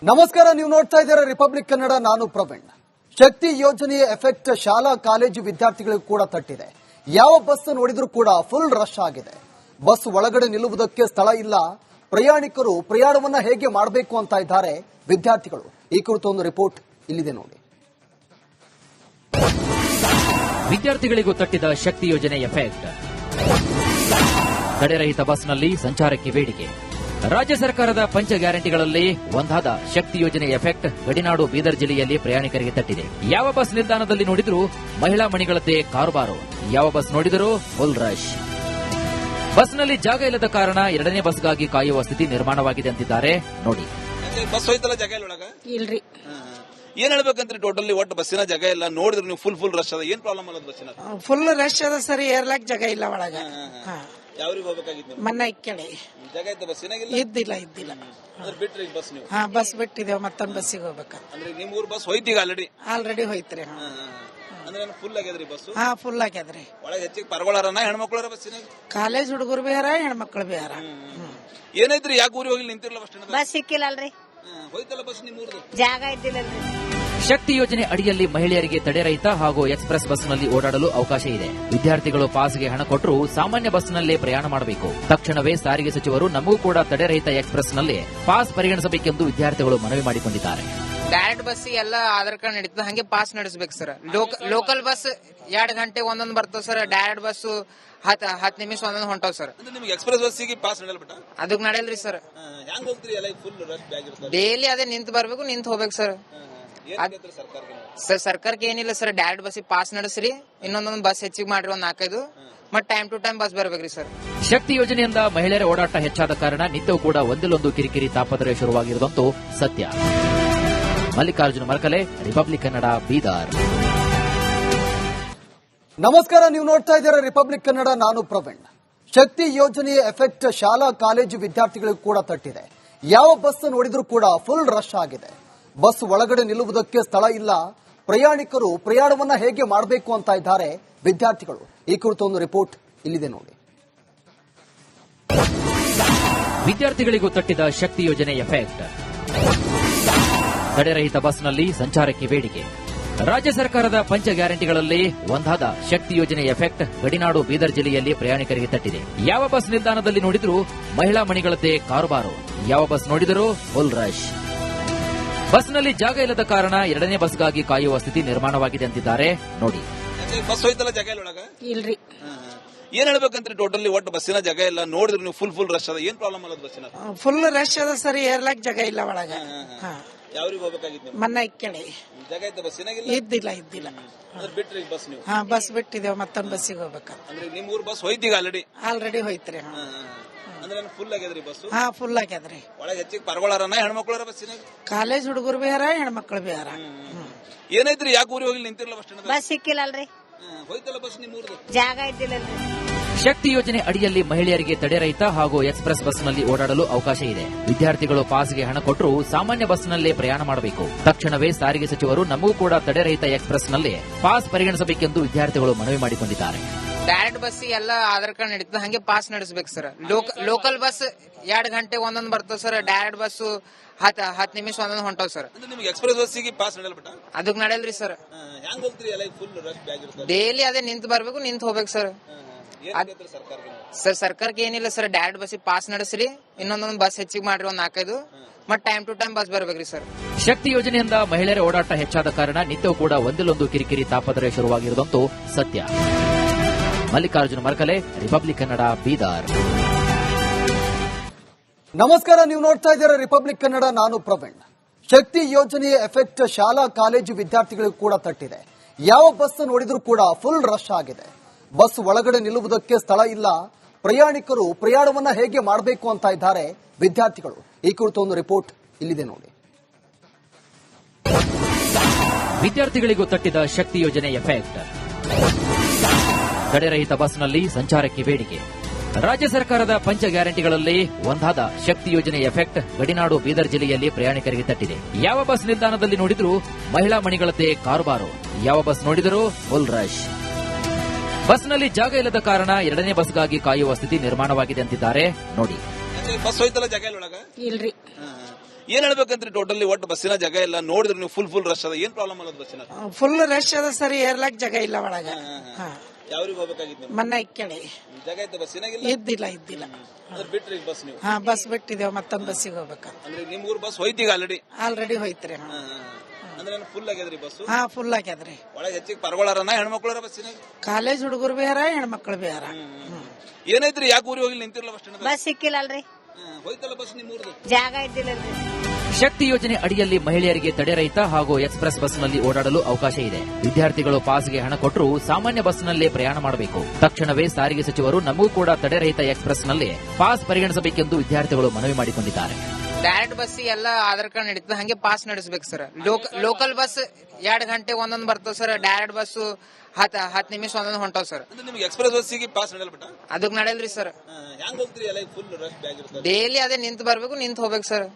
ನಮಸ್ಕಾರ, ನೀವು ನೋಡ್ತಾ ಇದ್ದೀರಾ ರಿಪಬ್ಲಿಕ್ ಕನ್ನಡ. ನಾನು ಪ್ರವೀಣ್. ಶಕ್ತಿ ಯೋಜನೆಯ ಎಫೆಕ್ಟ್ ಶಾಲಾ ಕಾಲೇಜು ವಿದ್ಯಾರ್ಥಿಗಳಿಗೂ ಕೂಡ ತಟ್ಟಿದೆ. ಯಾವ ಬಸ್ ನೋಡಿದ್ರೂ ಕೂಡ ಫುಲ್ ರಶ್ ಆಗಿದೆ. ಬಸ್ ಒಳಗಡೆ ನಿಲ್ಲುವುದಕ್ಕೆ ಸ್ಥಳ ಇಲ್ಲ. ಪ್ರಯಾಣಿಕರು ಪ್ರಯಾಣವನ್ನ ಹೇಗೆ ಮಾಡಬೇಕು ಅಂತ ಇದ್ದಾರೆ ವಿದ್ಯಾರ್ಥಿಗಳು. ಈ ಕುರಿತು ಒಂದು ರಿಪೋರ್ಟ್ ಇಲ್ಲಿದೆ ನೋಡಿ. ವಿದ್ಯಾರ್ಥಿಗಳಿಗೂ ತಟ್ಟಿದ ಶಕ್ತಿ ಯೋಜನೆ ಎಫೆಕ್ಟ್. ತಡೆರಹಿತ ಬಸ್ನಲ್ಲಿ ಸಂಚಾರಕ್ಕೆ ಬೇಡಿಕೆ. ರಾಜ್ಯ ಸರ್ಕಾರದ ಪಂಚ ಗ್ಯಾರಂಟಿಗಳಲ್ಲಿ ಒಂದಾದ ಶಕ್ತಿ ಯೋಜನೆ ಎಫೆಕ್ಟ್ ಗಡಿನಾಡು ಬೀದರ್ ಜಿಲ್ಲೆಯಲ್ಲಿ ಪ್ರಯಾಣಿಕರಿಗೆ ತಟ್ಟಿದೆ. ಯಾವ ಬಸ್ ನಿಲ್ದಾಣದಲ್ಲಿ ನೋಡಿದರೂ ಮಹಿಳಾ ಮಣಿಗಳದ್ದೇ ಕಾರುಬಾರು. ಯಾವ ಬಸ್ ನೋಡಿದರೂ ಫುಲ್ ರಶ್. ಬಸ್ನಲ್ಲಿ ಜಾಗ ಇಲ್ಲದ ಕಾರಣ ಎರಡನೇ ಬಸ್ಗಾಗಿ ಕಾಯುವ ಸ್ಥಿತಿ ನಿರ್ಮಾಣವಾಗಿದೆ ಅಂತಿದ್ದಾರೆ ನೋಡಿ. ಬಸ್ ಹೋಯ್ತಲ್ಲ ಜಾಗ ಇಲ್ಲ ಒಳಗ ಇಲ್ರಿ. ಏನ್ ಹೇಳ್ಬೇಕಂತ್ರಿ? ಟೋಟಲಿ ಒಟ್ಟು ಬಸ್ಸಿನ ಜಾಗ ಇಲ್ಲ. ನೋಡಿದ್ರೆ ನೀವು ಫುಲ್ ರಶ್ ಅದ. ಏನ್ ಪ್ರಾಬ್ಲಮ್ ಅಲ್ಲ ಬಸ್ಸಿನ? ಫುಲ್ ರಶ್ ಅದ ಸರ್, ಏರ್ಲಾಕ್ ಜಾಗ ಇಲ್ಲ ಒಳಗ. ಯಾವ್ರಿಗೆ ಹೋಗ್ಬೇಕಾಗಿತ್ತು? ಮನ್ನ ಇಕ್ಕಡೆ ಜಾಗ ಇತ್ತು ಬಸ್ಸಿನಾಗಿಲ್ಲ. ಇದ್ದಿಲ್ಲ ಅಂದ್ರೆ ಬಿಟ್ರಿ ಬಸ್ ನೀವು? ಬಸ್ ಬಿಟ್ಟಿದ್ದೇವೆ, ಮತ್ತೊಂದ್ ಬಸ್ಸಿಗೆ ಹೋಗ್ಬೇಕ. ಅಂದ್ರೆ ನಿಮ್ ಊರ್ ಬಸ್ ಹೋಯ್ತೀಗ ಆಲ್ರೆಡಿ ಹೋಯ್ತ್ರಿ. ಅಂದ್ರೆ ಫುಲ್ ಆಗ್ಯದ್ರಿ ಬಸ್? ಫುಲ್ ಆಗ್ಯದ್ರಿ. ಒಳಗೆ ಹೆಚ್ಚಿಗೆ ಪರಗೊಳಾರನ ಹೆಣ್ಮಕ್ಳಾರ ಬಸ್ಸಿನಾಗ? ಕಾಲೇಜ್ ಹುಡುಗರು ಬಿಹಾರ, ಹೆಣ್ಮಕ್ಳು ಬಿಹಾರ. ಏನೈತ್ರಿ? ಯಾಕೆ ಊರಿಗೆ ಹೋಗಿ ನಿಂತಿರಲ್ಲ ಬಸ್ ಸ್ಟ್ಯಾಂಡ್? ಬಸ್ ಸಿಕ್ಕಿಲ್ಲಲ್ರಿ. ಹೋಯ್ತಲ್ಲ ಬಸ್ ನಿಮ್ ಊರ್ದು? ಜಾಗ ಇದ್ದಿಲ್ಲಲ್ರಿ. ಶಕ್ತಿ ಯೋಜನೆ ಅಡಿಯಲ್ಲಿ ಮಹಿಳೆಯರಿಗೆ ತಡೆರಹಿತ ಹಾಗೂ ಎಕ್ಸ್ಪ್ರೆಸ್ ಬಸ್ನಲ್ಲಿ ಓಡಾಡಲು ಅವಕಾಶ ಇದೆ. ವಿದ್ಯಾರ್ಥಿಗಳು ಪಾಸ್ಗೆ ಹಣ ಕೊಟ್ಟರು ಸಾಮಾನ್ಯ ಬಸ್ನಲ್ಲೇ ಪ್ರಯಾಣ ಮಾಡಬೇಕು. ತಕ್ಷಣವೇ ಸಾರಿಗೆ ಸಚಿವರು ನಮಗೂ ಕೂಡ ತಡೆರಹಿತ ಎಕ್ಸ್ಪ್ರೆಸ್ನಲ್ಲಿ ಪಾಸ್ ಪರಿಗಣಿಸಬೇಕೆಂದು ವಿದ್ಯಾರ್ಥಿಗಳು ಮನವಿ ಮಾಡಿಕೊಂಡಿದ್ದಾರೆ. ಡೈರೆಕ್ಟ್ ಬಸ್ ಎಲ್ಲ ಆಧಾರ್ ಕಾರ್ಡ್ ನಡೀತದೆ, ಹಂಗೆ ಪಾಸ್ ನಡೆಸಬೇಕು ಸರ್. ಲೋಕಲ್ ಬಸ್ 2 ಗಂಟೆ ಒಂದೊಂದು ಬರ್ತದೆ ಸರ್. ಡೈರೆಕ್ಟ್ ಬಸ್ 10 ನಿಮಿಷ ಒಂದೊಂದು ಹೊಂಟವ್ ಸರ್. ನಿಮ್ಗೆ ಎಕ್ಸ್ಪ್ರೆಸ್ ಬಸ್ಸಿಗೆ ಪಾಸ್ ನಡೆಯಲ್ಲ ಬಿಟ್ಟ? ಅದಕ್ ನಡೆಯಲ್ರಿ ಸರ್. ಹೆಂಗ್ ಹೋಗ್ತೀರಿ? ಎಲ್ಲ ಫುಲ್ ರಶ್ ಆಗಿರುತ್ತೆ. ಡೈಲಿ ಅದೇ ನಿಂತು ಬರ್ಬೇಕು, ನಿಂತು ಹೋಗ್ಬೇಕು ಸರ್. ಸರ್ ಸರ್ಕಾರಕ್ಕೆ ಏನಿಲ್ಲ ಸರ್, ಡೈರೆಕ್ಟ್ ಬಸ್ ಪಾಸ್ ನಡೆಸ್ರಿ, ಇನ್ನೊಂದೊಂದು ಬಸ್ ಹೆಚ್ಚಿಗೆ ಮಾಡ್ರಿ, ಒಂದ್ 4-5 ಮತ್ ಟೈಮ್ ಟು ಟೈಮ್ ಬಸ್ ಬರ್ಬೇಕ್ರಿ ಸರ್. ಶಕ್ತಿ ಯೋಜನೆಯಿಂದ ಮಹಿಳೆಯರ ಓಡಾಟ ಹೆಚ್ಚಾದ ಕಾರಣ ನಿತ್ಯವೂ ಕೂಡ ಒಂದಿಲ್ಲೊಂದು ಕಿರಿಕಿರಿ ತಾಪತ್ರೆ ಶುರುವಾಗಿರುವುದಂತೂ ಸತ್ಯ. ಮಲ್ಲಿಕಾರ್ಜುನ ಮರಕಲೆ, ರಿಪಬ್ಲಿಕ್ ಕನ್ನಡ, ಬೀದರ್. ನಮಸ್ಕಾರ, ನೀವು ನೋಡ್ತಾ ಇದ್ದೀರಾ ರಿಪಬ್ಲಿಕ್ ಕನ್ನಡ. ನಾನು ಪ್ರವೀಣ್. ಶಕ್ತಿ ಯೋಜನೆಯ ಎಫೆಕ್ಟ್ ಶಾಲಾ ಕಾಲೇಜು ವಿದ್ಯಾರ್ಥಿಗಳಿಗೂ ಕೂಡ ತಟ್ಟಿದೆ. ಯಾವ ಬಸ್ ನೋಡಿದ್ರೂ ಕೂಡ ಫುಲ್ ರಶ್ ಆಗಿದೆ. ಬಸ್ ಒಳಗಡೆ ನಿಲ್ಲುವುದಕ್ಕೆ ಸ್ಥಳ ಇಲ್ಲ. ಪ್ರಯಾಣಿಕರು ಪ್ರಯಾಣವನ್ನ ಹೇಗೆ ಮಾಡಬೇಕು ಅಂತ ಇದ್ದಾರೆ ವಿದ್ಯಾರ್ಥಿಗಳು. ಈ ಕುರಿತು ಒಂದು ರಿಪೋರ್ಟ್ ಇಲ್ಲಿದೆ ನೋಡಿ. ವಿದ್ಯಾರ್ಥಿಗಳಿಗೂ ತಟ್ಟಿದ ಶಕ್ತಿ ಯೋಜನೆ ಎಫೆಕ್ಟ್. ತಡೆರಹಿತ ಬಸ್ನಲ್ಲಿ ಸಂಚಾರಕ್ಕೆ ಬೇಡಿಕೆ. ರಾಜ್ಯ ಸರ್ಕಾರದ ಪಂಚ ಗ್ಯಾರಂಟಿಗಳಲ್ಲಿ ಒಂದಾದ ಶಕ್ತಿ ಯೋಜನೆ ಎಫೆಕ್ಟ್ ಗಡಿನಾಡು ಬೀದರ್ ಜಿಲ್ಲೆಯಲ್ಲಿ ಪ್ರಯಾಣಿಕರಿಗೆ ತಟ್ಟಿದೆ. ಯಾವ ಬಸ್ ನಿಲ್ದಾಣದಲ್ಲಿ ನೋಡಿದರೂ ಮಹಿಳಾ ಮಣಿಗಳದ್ದೇ ಕಾರುಬಾರು. ಯಾವ ಬಸ್ ನೋಡಿದರೂ ಫುಲ್ ರಶ್. ಬಸ್ನಲ್ಲಿ ಜಾಗ ಇಲ್ಲದ ಕಾರಣ ಎರಡನೇ ಬಸ್ಗಾಗಿ ಕಾಯುವ ಸ್ಥಿತಿ ನಿರ್ಮಾಣವಾಗಿದೆ ಅಂತಿದ್ದಾರೆ ನೋಡಿ. ಬಸ್ ಹೋಯ್ತಲ್ಲ ಜಾಗ ಇಲ್ಲ ಒಳಗ? ಇಲ್ರಿ. ಏನ್ ಹೇಳ್ಬೇಕಂತ್ರಿ? ಟೋಟಲಿ ಒಟ್ಟು ಬಸ್ಸಿನ ಜಾಗ ಇಲ್ಲ. ನೋಡಿದ್ರೆ ನೀವು ಫುಲ್ ರಶ್ ಅದ. ಏನ್ ಪ್ರಾಬ್ಲಮ್ ಅಲ್ಲ ಬಸ್ಸಿನ? ಫುಲ್ ರಶ್ ಅದ ಸರ್, ಏರ್ಲಾಕ್ ಜಾಗ ಇಲ್ಲ ಒಳಗ. ಯಾವ್ರಿಗೆ ಹೋಗ್ಬೇಕಾಗಿತ್ತು? ಮನ್ನ ಇಕ್ಕಡೆ ಜಾಗ ಇತ್ತು ಬಸ್ಸಿನಾಗಿಲ್ಲ. ಇದ್ದಿಲ್ಲ. ಅಂದ್ರೆ ಬಿಟ್ರಿ ಬಸ್ ನೀವು? ಬಸ್ ಬಿಟ್ಟಿದ್ದೇವೆ, ಮತ್ತೊಂದ್ ಬಸ್ಸಿಗೆ ಹೋಗ್ಬೇಕ. ಅಂದ್ರೆ ನಿಮ್ ಊರ್ ಬಸ್ ಹೋಯ್ತೀಗ ಆಲ್ರೆಡಿ ಹೋಯ್ತ್ರಿ. ಅಂದ್ರೆ ಫುಲ್ ಆಗ್ಯದ್ರಿ ಬಸ್? ಫುಲ್ ಆಗ್ಯದ್ರಿ. ಒಳಗೆ ಹೆಚ್ಚಿಗೆ ಪರಗೊಳಾರನ ಹೆಣ್ಮಕ್ಳಾರ ಬಸ್ಸಿನಾಗ? ಕಾಲೇಜ್ ಹುಡುಗರು ಬಿಹಾರ, ಹೆಣ್ಮಕ್ಳು ಬಿಹಾರ. ಏನೈತ್ರಿ? ಯಾಕೆ ಊರಿಗೆ ಹೋಗಿ ನಿಂತಿರಲ್ಲ ಬಸ್ ಸ್ಟ್ಯಾಂಡ್? ಬಸ್ ಸಿಕ್ಕಿಲ್ಲಲ್ರಿ. ಹೋಯ್ತಲ್ಲ ಬಸ್ ನಿಮ್ ಊರ್ದು? ಜಾಗ ಇದ್ದಿಲ್ಲಲ್ರಿ. ಶಕ್ತಿ ಯೋಜನೆ ಅಡಿಯಲ್ಲಿ ಮಹಿಳೆಯರಿಗೆ ತಡೆರಹಿತ ಹಾಗೂ ಎಕ್ಸ್ಪ್ರೆಸ್ ಬಸ್ನಲ್ಲಿ ಓಡಾಡಲು ಅವಕಾಶ ಇದೆ. ವಿದ್ಯಾರ್ಥಿಗಳು ಪಾಸ್ಗೆ ಹಣ ಕೊಟ್ಟರು ಸಾಮಾನ್ಯ ಬಸ್ನಲ್ಲೇ ಪ್ರಯಾಣ ಮಾಡಬೇಕು. ತಕ್ಷಣವೇ ಸಾರಿಗೆ ಸಚಿವರು ನಮಗೂ ಕೂಡ ತಡೆರಹಿತ ಎಕ್ಸ್ಪ್ರೆಸ್ನಲ್ಲಿ ಪಾಸ್ ಪರಿಗಣಿಸಬೇಕೆಂದು ವಿದ್ಯಾರ್ಥಿಗಳು ಮನವಿ ಮಾಡಿಕೊಂಡಿದ್ದಾರೆ. ಡೈರೆಕ್ಟ್ ಬಸ್ ಎಲ್ಲ ಆಧಾರ್ ಕಾರ್ಡ್ ನಡೀತದೆ, ಹಂಗೆ ಪಾಸ್ ನಡೆಸಬೇಕು ಸರ್. ಲೋಕಲ್ ಬಸ್ 2 ಗಂಟೆ ಒಂದೊಂದು ಬರ್ತದೆ ಸರ್. ಡೈರೆಕ್ಟ್ ಬಸ್ 10 ನಿಮಿಷ ಒಂದೊಂದು ಹೊಂಟವ್ ಸರ್. ನಿಮ್ಗೆ ಎಕ್ಸ್ಪ್ರೆಸ್ ಬಸ್ಸಿಗೆ ಪಾಸ್ ನಡೆಯಲ್ಲ ಬಿಟ್ಟ? ಅದಕ್ ನಡೆಯಲ್ರಿ ಸರ್. ಹೆಂಗ್ ಹೋಗ್ತೀರಿ? ಎಲ್ಲ ಫುಲ್ ರಶ್ ಆಗಿರುತ್ತೆ. ಡೈಲಿ ಅದೇ ನಿಂತು ಬರ್ಬೇಕು, ನಿಂತು ಹೋಗ್ಬೇಕು ಸರ್. ಸರ್ ಸರ್ಕಾರಕ್ಕೆ ಏನಿಲ್ಲ ಸರ್, ಡೈರೆಕ್ಟ್ ಬಸ್ ಪಾಸ್ ನಡೆಸ್ರಿ, ಇನ್ನೊಂದೊಂದು ಬಸ್ ಹೆಚ್ಚಿಗೆ ಮಾಡ್ರಿ, ಒಂದ್ 4-5 ಮತ್ ಟೈಮ್ ಟು ಟೈಮ್ ಬಸ್ ಬರ್ಬೇಕ್ರಿ ಸರ್. ಶಕ್ತಿ ಯೋಜನೆಯಿಂದ ಮಹಿಳೆಯರ ಓಡಾಟ ಹೆಚ್ಚಾದ ಕಾರಣ ನಿತ್ಯವೂ ಕೂಡ ಒಂದಿಲ್ಲೊಂದು ಕಿರಿಕಿರಿ ತಾಪತ್ರೆ ಶುರುವಾಗಿರುವುದಂತೂ ಸತ್ಯ. ಮಲ್ಲಿಕಾರ್ಜುನ ಮರಕಲೆ, ರಿಪಬ್ಲಿಕ್ ಕನ್ನಡ, ಬೀದರ್. ನಮಸ್ಕಾರ, ನೀವು ನೋಡ್ತಾ ಇದ್ದೀರಾ ರಿಪಬ್ಲಿಕ್ ಕನ್ನಡ. ನಾನು ಪ್ರವೀಣ್. ಶಕ್ತಿ ಯೋಜನೆಯ ಎಫೆಕ್ಟ್ ಶಾಲಾ ಕಾಲೇಜು ವಿದ್ಯಾರ್ಥಿಗಳಿಗೂ ಕೂಡ ತಟ್ಟಿದೆ. ಯಾವ ಬಸ್ ನೋಡಿದ್ರೂ ಕೂಡ ಫುಲ್ ರಶ್ ಆಗಿದೆ. ಬಸ್ ಒಳಗಡೆ ನಿಲ್ಲುವುದಕ್ಕೆ ಸ್ಥಳ ಇಲ್ಲ. ಪ್ರಯಾಣಿಕರು ಪ್ರಯಾಣವನ್ನ ಹೇಗೆ ಮಾಡಬೇಕು ಅಂತ ಇದ್ದಾರೆ ವಿದ್ಯಾರ್ಥಿಗಳು. ಈ ಕುರಿತು ಒಂದು ರಿಪೋರ್ಟ್ ಇಲ್ಲಿದೆ ನೋಡಿ. ವಿದ್ಯಾರ್ಥಿಗಳಿಗೂ ತಟ್ಟಿದ ಶಕ್ತಿ ಯೋಜನೆ ಎಫೆಕ್ಟ್. ತಡೆರಹಿತ ಬಸ್ನಲ್ಲಿ ಸಂಚಾರಕ್ಕೆ ಬೇಡಿಕೆ. ರಾಜ್ಯ ಸರ್ಕಾರದ ಪಂಚ ಗ್ಯಾರಂಟಿಗಳಲ್ಲಿ ಒಂದಾದ ಶಕ್ತಿ ಯೋಜನೆ ಎಫೆಕ್ಟ್ ಗಡಿನಾಡು ಬೀದರ್ ಜಿಲ್ಲೆಯಲ್ಲಿ ಪ್ರಯಾಣಿಕರಿಗೆ ತಟ್ಟಿದೆ. ಯಾವ ಬಸ್ ನಿಲ್ದಾಣದಲ್ಲಿ ನೋಡಿದರೂ ಮಹಿಳಾ ಮಣಿಗಳದ್ದೇ ಕಾರುಬಾರು. ಯಾವ ಬಸ್ ನೋಡಿದರೂ ಫುಲ್ ರಶ್. ಬಸ್ನಲ್ಲಿ ಜಾಗ ಇಲ್ಲದ ಕಾರಣ ಎರಡನೇ ಬಸ್ಗಾಗಿ ಕಾಯುವ ಸ್ಥಿತಿ ನಿರ್ಮಾಣವಾಗಿದೆ ಅಂತಿದ್ದಾರೆ ನೋಡಿ. ಬಸ್ ಹೋಯ್ತಲ್ಲ ಜಾಗ ಇಲ್ಲ ಒಳಗ? ಇಲ್ರಿ. ಏನ್ ಹೇಳ್ಬೇಕಂತ್ರಿ ಟೋಟಲಿ ಒಟ್ಟು ಬಸ್ಸಿನ ಜಾಗ ಇಲ್ಲ ನೋಡಿದ್ರೆ ನೀವು ಫುಲ್ ರಶ್ ಅದ ಏನ್ ಪ್ರಾಬ್ಲಮ್ ಅಲ್ಲ ಬಸ್ಸಿನ ಫುಲ್ ರಶ್ ಅದ ಸರಿ ಏರ್ಲಾಕ್ ಜಾಗ ಇಲ್ಲ ಒಳಗ ಯಾವ್ರಿಗೆ ಹೋಗ್ಬೇಕಾಗಿತ್ತು ಮನ್ನ ಇಕ್ಕಳಿ ಜಾಗ ಇತ್ತು ಬಸ್ಸಿನಾಗಿಲ್ಲ ಇದ್ದಿಲ್ಲ ಅದ್ರ ಬಿಟ್ರಿ ಬಸ್ ನೀವು ಬಸ್ ಬಿಟ್ಟಿದೇವ್ ಮತ್ತೊಂದ್ ಬಸ್ಸಿಗೆ ಹೋಗ್ಬೇಕ ಅಂದ್ರೆ ನಿಮ್ ಊರ್ ಬಸ್ ಹೋಯ್ತೀಗ ಆಲ್ರೆಡಿ ಹೋಯ್ತ್ರಿ ಅಂದ್ರೆ ಫುಲ್ ಆಗ್ಯದ್ರಿ ಬಸ್ ಫುಲ್ ಆಗ್ಯದ್ರಿ ಒಳಗೆ ಹೆಚ್ಚಿಗೆ ಪರಗಳಾರನ ಹೆಣ್ಮಕ್ಳಾರ ಬಸ್ಸಿನಾಗ ಕಾಲೇಜ್ ಹುಡುಗರು ಬೇರೆ ಹೆಣ್ಮಕ್ಳು ಬೇರೆ ಏನೈತ್ರಿ ಯಾಕೆ ಊರಿಗೆ ಹೋಗಿ ನಿಂತಿರ್ಲ ಬಸ್ ಸ್ಟ್ಯಾಂಡ್ ಬಸ್ ಸಿಕ್ಕಿಲ್ಲಲ್ರಿ ಹೋಯ್ತಲ್ಲ ಬಸ್ ನಿಮ್ ಊರ್ದು ಜಾಗ ಇದ್ದಿಲ್ಲಲ್ರಿ ಶಕ್ತಿ ಯೋಜನೆ ಅಡಿಯಲ್ಲಿ ಮಹಿಳೆಯರಿಗೆ ತಡೆರಹಿತ ಹಾಗೂ ಎಕ್ಸ್ಪ್ರೆಸ್ ಬಸ್ನಲ್ಲಿ ಓಡಾಡಲು ಅವಕಾಶ ಇದೆ. ವಿದ್ಯಾರ್ಥಿಗಳು ಪಾಸ್ಗೆ ಹಣ ಕೊಟ್ಟರು ಸಾಮಾನ್ಯ ಬಸ್ನಲ್ಲೇ ಪ್ರಯಾಣ ಮಾಡಬೇಕು. ತಕ್ಷಣವೇ ಸಾರಿಗೆ ಸಚಿವರು ನಮಗೂ ಕೂಡ ತಡೆರಹಿತ ಎಕ್ಸ್ಪ್ರೆಸ್ನಲ್ಲಿ ಪಾಸ್ ಪರಿಗಣಿಸಬೇಕೆಂದು ವಿದ್ಯಾರ್ಥಿಗಳು ಮನವಿ ಮಾಡಿಕೊಂಡಿದ್ದಾರೆ. ಡೈರೆಕ್ಟ್ ಬಸ್ ಎಲ್ಲ ಆಧಾರ್ ಕಾರ್ಡ್ ನಡೀತದೆ ಹಂಗೆ ಪಾಸ್ ನಡೆಸಬೇಕು ಸರ್. ಲೋಕಲ್ ಬಸ್ 2 ಗಂಟೆ ಒಂದೊಂದು ಬರ್ತದೆ ಸರ್. ಡೈರೆಕ್ಟ್ ಬಸ್ 10 ನಿಮಿಷ ಒಂದೊಂದು ಹೊಂಟಾವ್ ಸರ್. ನಿಮ್ಗೆ ಎಕ್ಸ್ಪ್ರೆಸ್ ಬಸ್ಸಿಗೆ ಪಾಸ್ ನಡೆಯಲ್ಬಿಟ್ಟ ಅದಕ್ಕೆ ನಡೆಯಲ್ರಿ ಸರ್. ಹೆಂಗ್ ಹೋಗ್ತೀರಿ ಎಲ್ಲ ಫುಲ್ ರಶ್ ಆಗಿರುತ್ತೆ ಡೈಲಿ ಅದೇ ನಿಂತು ಬರ್ಬೇಕು, ನಿಂತು ಹೋಗ್ಬೇಕು ಸರ್.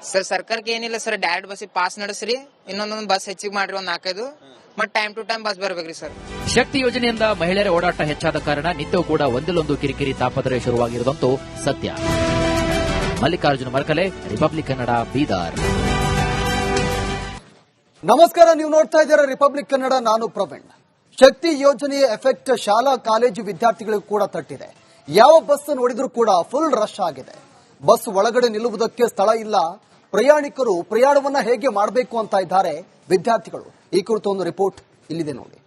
ಸರ್ ಸರ್ಕಾರಕ್ಕೆ ಏನಿಲ್ಲ ಸರ್, ಡೈರೆಕ್ಟ್ ಬಸ್ ಪಾಸ್ ನಡೆಸ್ರಿ, ಇನ್ನೊಂದೊಂದು ಬಸ್ ಹೆಚ್ಚಿಗೆ ಮಾಡ್ರಿ, ಒಂದ್ 4-5 ಮತ್ ಟೈಮ್ ಟು ಟೈಮ್ ಬಸ್ ಬರ್ಬೇಕ್ರಿ ಸರ್. ಶಕ್ತಿ ಯೋಜನೆಯಿಂದ ಮಹಿಳೆಯರ ಓಡಾಟ ಹೆಚ್ಚಾದ ಕಾರಣ ನಿತ್ಯವೂ ಕೂಡ ಒಂದಿಲ್ಲೊಂದು ಕಿರಿಕಿರಿ ತಾಪತ್ರೆ ಶುರುವಾಗಿರುವುದಂತೂ ಸತ್ಯ. ಮಲ್ಲಿಕಾರ್ಜುನ ಮರ್ಕಲೆ, ರಿಪಬ್ಲಿಕ್ ಕನ್ನಡ, ಬೀದರ್. ನಮಸ್ಕಾರ, ನೀವು ನೋಡ್ತಾ ಇದ್ದೀರಾ ರಿಪಬ್ಲಿಕ್ ಕನ್ನಡ, ನಾನು ಪ್ರವೀಣ್. ಶಕ್ತಿ ಯೋಜನೆಯ ಎಫೆಕ್ಟ್ ಶಾಲಾ ಕಾಲೇಜು ವಿದ್ಯಾರ್ಥಿಗಳಿಗೂ ಕೂಡ ತಟ್ಟಿದೆ. ಯಾವ ಬಸ್ ನೋಡಿದ್ರೂ ಕೂಡ ಫುಲ್ ರಶ್ ಆಗಿದೆ. ಬಸ್ ಒಳಗಡೆ ನಿಲ್ಲುವುದಕ್ಕೆ ಸ್ಥಳ ಇಲ್ಲ. ಪ್ರಯಾಣಿಕರು ಪ್ರಯಾಣವನ್ನ ಹೇಗೆ ಮಾಡಬೇಕು ಅಂತ ಇದ್ದಾರೆ ವಿದ್ಯಾರ್ಥಿಗಳು. ಈ ಕುರಿತು ಒಂದು ರಿಪೋರ್ಟ್ ಇಲ್ಲಿದೆ ನೋಡಿ.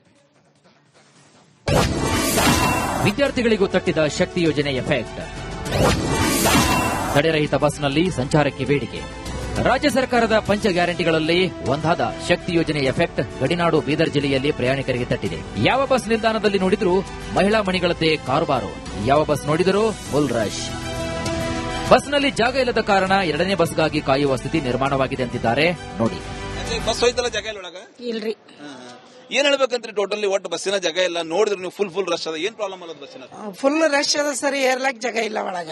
ವಿದ್ಯಾರ್ಥಿಗಳಿಗೂ ತಟ್ಟಿದ ಶಕ್ತಿ ಯೋಜನೆ ಎಫೆಕ್ಟ್. ತಡೆರಹಿತ ಬಸ್ನಲ್ಲಿ ಸಂಚಾರಕ್ಕೆ ಬೇಡಿಕೆ. ರಾಜ್ಯ ಸರ್ಕಾರದ ಪಂಚ ಗ್ಯಾರಂಟಿಗಳಲ್ಲಿ ಒಂದಾದ ಶಕ್ತಿ ಯೋಜನೆ ಎಫೆಕ್ಟ್ ಗಡಿನಾಡು ಬೀದರ್ ಜಿಲ್ಲೆಯಲ್ಲಿ ಪ್ರಯಾಣಿಕರಿಗೆ ತಟ್ಟಿದೆ. ಯಾವ ಬಸ್ ನಿಲ್ದಾಣದಲ್ಲಿ ನೋಡಿದರೂ ಮಹಿಳಾ ಮಣಿಗಳದ್ದೇ ಕಾರುಬಾರು. ಯಾವ ಬಸ್ ನೋಡಿದರೂ ಫುಲ್ ರಶ್. ಬಸ್ನಲ್ಲಿ ಜಾಗ ಇಲ್ಲದ ಕಾರಣ 2ನೇ ಬಸ್ಗಾಗಿ ಕಾಯುವ ಸ್ಥಿತಿ ನಿರ್ಮಾಣವಾಗಿದೆ ಅಂತಿದ್ದಾರೆ ನೋಡಿ. ಬಸ್ ಹೋಯ್ತಲ್ಲ ಜಾಗ ಇಲ್ಲ ಒಳಗ ಇಲ್ರಿ. ಏನ್ ಹೇಳ್ಬೇಕಂತ್ರಿ ಟೋಟಲಿ ಒಟ್ಟು ಬಸ್ಸಿನ ಜಾಗ ಇಲ್ಲ ನೋಡಿದ್ರೆ ನೀವು ಫುಲ್ ರಶ್ ಅದ ಏನ್ ಪ್ರಾಬ್ಲಮ್ ಅಲ್ಲ ಬಸ್ಸಿನ ಫುಲ್ ರಶ್ ಅದ ಸರಿ ಏರ್ಲಾಕ್ ಜಾಗ ಇಲ್ಲ ಒಳಗ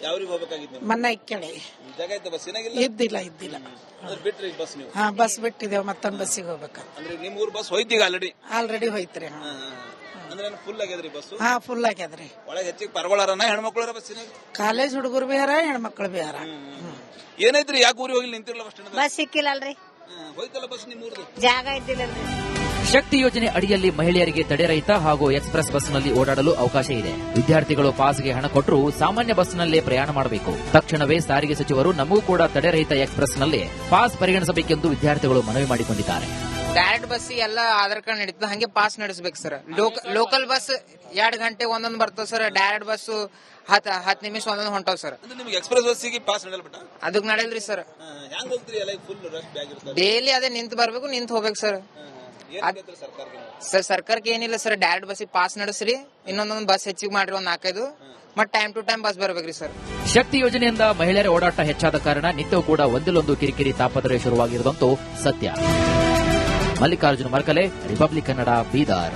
ಯಾವ್ರಿಗೆ ಹೋಗ್ಬೇಕಾಗಿತ್ತು ಮನ್ನ ಇಕ್ಕಳಿ ಜಾಗ ಇತ್ತು ಬಸ್ಸಿನಾಗಿಲ್ಲ ಇದ್ದಿಲ್ಲ ಅದ್ರ ಬಿಟ್ರಿ ಬಸ್ ನೀವು ಬಸ್ ಬಿಟ್ಟಿದೇವ್ ಮತ್ತೊಂದ್ ಬಸ್ಸಿಗೆ ಹೋಗ್ಬೇಕ ಅಂದ್ರೆ ನಿಮ್ ಊರ್ ಬಸ್ ಹೋಯ್ತೀಗ ಆಲ್ರೆಡಿ ಹೋಯ್ತ್ರಿ ಅಂದ್ರೆ ಫುಲ್ ಆಗ್ಯದ್ರಿ ಬಸ್ ಫುಲ್ ಆಗ್ಯದ್ರಿ ಒಳಗೆ ಹೆಚ್ಚಿಗೆ ಪರಗಳಾರನ ಹೆಣ್ಮಕ್ಳಾರ ಬಸ್ಸಿನಾಗ ಕಾಲೇಜ್ ಹುಡುಗರು ಬೇರೆ ಹೆಣ್ಮಕ್ಳು ಬೇರೆ ಏನೈತ್ರಿ ಯಾಕೆ ಊರಿಗೆ ಹೋಗಿ ನಿಂತಿರ್ಲ ಬಸ್ ಸ್ಟ್ಯಾಂಡ್ ಬಸ್ ಸಿಕ್ಕಿಲ್ಲಲ್ರಿ ಹೋಯ್ತಲ್ಲ ಬಸ್ ನಿಮ್ ಊರ್ದು ಜಾಗ ಇದ್ದಿಲ್ಲಲ್ರಿ ಶಕ್ತಿ ಯೋಜನೆ ಅಡಿಯಲ್ಲಿ ಮಹಿಳೆಯರಿಗೆ ತಡೆರಹಿತ ಹಾಗೂ ಎಕ್ಸ್ಪ್ರೆಸ್ ಬಸ್ನಲ್ಲಿ ಓಡಾಡಲು ಅವಕಾಶ ಇದೆ. ವಿದ್ಯಾರ್ಥಿಗಳು ಪಾಸ್ಗೆ ಹಣ ಕೊಟ್ಟರು ಸಾಮಾನ್ಯ ಬಸ್ನಲ್ಲೇ ಪ್ರಯಾಣ ಮಾಡಬೇಕು. ತಕ್ಷಣವೇ ಸಾರಿಗೆ ಸಚಿವರು ನಮಗೂ ಕೂಡ ತಡೆರಹಿತ ಎಕ್ಸ್ಪ್ರೆಸ್ನಲ್ಲಿ ಪಾಸ್ ಪರಿಗಣಿಸಬೇಕೆಂದು ವಿದ್ಯಾರ್ಥಿಗಳು ಮನವಿ ಮಾಡಿಕೊಂಡಿದ್ದಾರೆ. ಡೈರೆಕ್ಟ್ ಬಸ್ ಎಲ್ಲ ಆಧಾರ್ ಕಾರ್ಡ್ ನಡೀತದೆ ಹಂಗೆ ಪಾಸ್ ನಡೆಸಬೇಕು ಸರ್. ಲೋಕಲ್ ಬಸ್ 2 ಗಂಟೆ ಒಂದೊಂದು ಬರ್ತದೆ ಸರ್. ಡೈರೆಕ್ಟ್ ಬಸ್ 10 ನಿಮಿಷ ಒಂದೊಂದು ಹೊಂಟಾವ್ ಸರ್. ನಿಮ್ಗೆ ಎಕ್ಸ್ಪ್ರೆಸ್ ಬಸ್ಸಿಗೆ ಪಾಸ್ ನಡೆಯಲ್ಬಿಟ್ಟ ಅದಕ್ಕೆ ನಡೆಯಲ್ರಿ ಸರ್. ಹೆಂಗ್ ಹೋಗ್ತೀರಿ ಎಲ್ಲ ಫುಲ್ ರಶ್ ಆಗಿರುತ್ತೆ ಡೈಲಿ ಅದೇ ನಿಂತು ಬರ್ಬೇಕು, ನಿಂತು ಹೋಗ್ಬೇಕು ಸರ್. ಸರ್ ಸರ್ಕಾರಕ್ಕೆ ಏನಿಲ್ಲ ಸರ್, ಡೈರೆಕ್ಟ್ ಬಸ್ ಪಾಸ್ ನಡೆಸ್ರಿ, ಇನ್ನೊಂದೊಂದು ಬಸ್ ಹೆಚ್ಚಿಗೆ ಮಾಡ್ರಿ, ಒಂದ್ 4-5 ಮತ್ ಟೈಮ್ ಟು ಟೈಮ್ ಬಸ್ ಬರ್ಬೇಕ್ರಿ ಸರ್. ಶಕ್ತಿ ಯೋಜನೆಯಿಂದ ಮಹಿಳೆಯರ ಓಡಾಟ ಹೆಚ್ಚಾದ ಕಾರಣ ನಿತ್ಯವೂ ಕೂಡ ಒಂದಿಲ್ಲೊಂದು ಕಿರಿಕಿರಿ ತಾಪತ್ರೆ ಶುರುವಾಗಿರುವುದಂತೂ ಸತ್ಯ. ಮಲ್ಲಿಕಾರ್ಜುನ ಮರ್ಕಲೆ, ರಿಪಬ್ಲಿಕ್ ಕನ್ನಡ, ಬೀದರ್.